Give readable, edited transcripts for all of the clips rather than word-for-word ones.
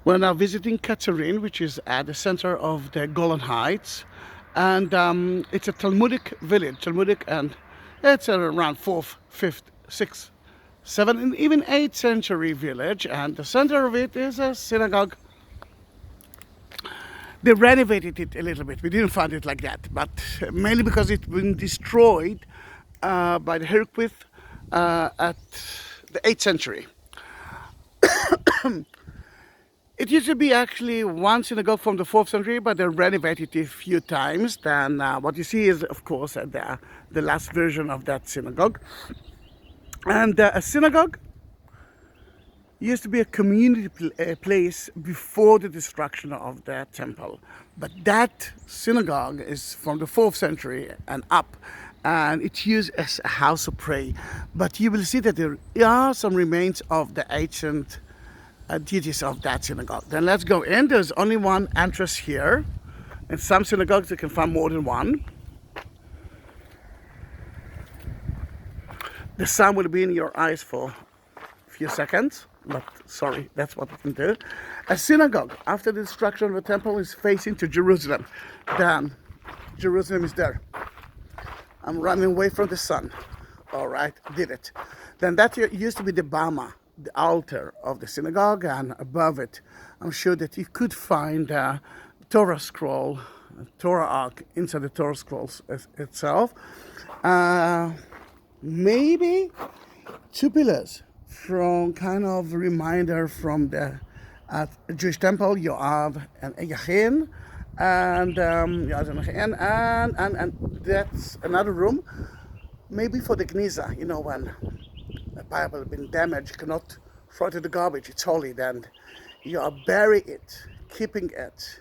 We're now visiting Ctzrin, which is at the center of the Golan Heights, and it's a Talmudic village, and it's around 4th, 5th, 6th, 7th, and even 8th century village, and the center of it is a synagogue. They renovated it a little bit. We didn't find it like that, but mainly because it's been destroyed by the hurricane at the 8th century. It used to be actually one synagogue from the 4th century, but they renovated it a few times. Then what you see is, of course, the last version of that synagogue. And a synagogue used to be a community place before the destruction of the temple. But that synagogue is from the 4th century and up, and it's used as a house of prayer. But you will see that there are some remains of the ancient deities of that synagogue. Then let's go in. There's only one entrance here. In some synagogues you can find more than one. The sun will be in your eyes for a few seconds, but sorry, that's what we can do. A synagogue, after the destruction of the temple, is facing to Jerusalem. Then Jerusalem is there. I'm running away from the sun. All right, did it. Then that used to be the bama, the altar of the synagogue, and above it, I'm sure that you could find a Torah scroll, a Torah ark inside the Torah scrolls itself. Maybe 2 pillars from kind of reminder from the Jewish temple. You have an Yachin, and that's another room, maybe for the Gniza. You know, when a Bible has been damaged, you cannot throw it in the garbage. It's holy. Then you are bury it, keeping it.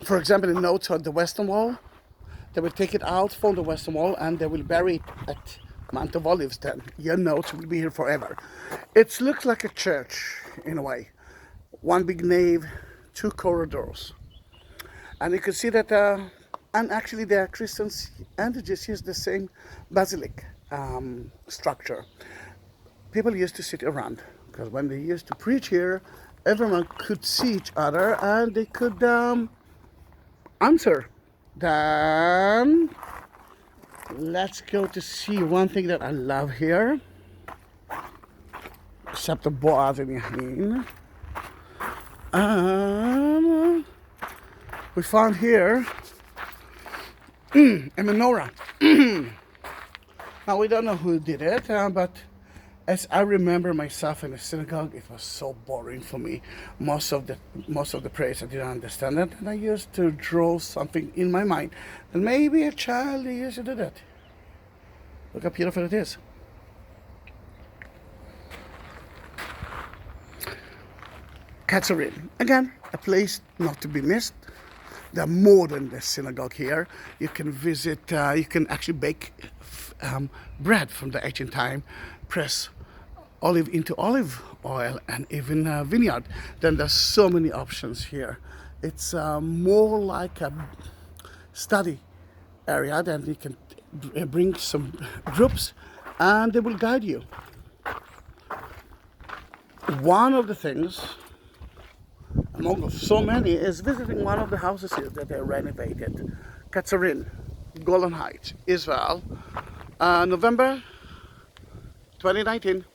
For example, the notes on the Western Wall, they will take it out from the Western Wall and they will bury it at Mount of Olives. Then your notes will be here forever. It looks like a church in a way. One big nave, 2 corridors. And you can see that, and actually the Christians and the Jews use the same basilic structure. People used to sit around, because when they used to preach here, everyone could see each other and they could answer. Then let's go to see one thing that I love here, except the Boaz and Yahin. We found here a menorah. Now we don't know who did it, but as I remember myself in the synagogue, it was so boring for me. Most of the prayers I didn't understand it, and I used to draw something in my mind. And maybe a child used to do that. Look how beautiful it is. Ctzrin, again, a place not to be missed. There are more than the synagogue here. You can visit, you can actually bake bread from the ancient time, press olive into olive oil, and even a vineyard. Then there's so many options here. It's more like a study area. Then you can bring some groups and they will guide you. One of the things, among so many, is visiting one of the houses here that they renovated. Ctzrin, Golan Heights, Israel, November 2019.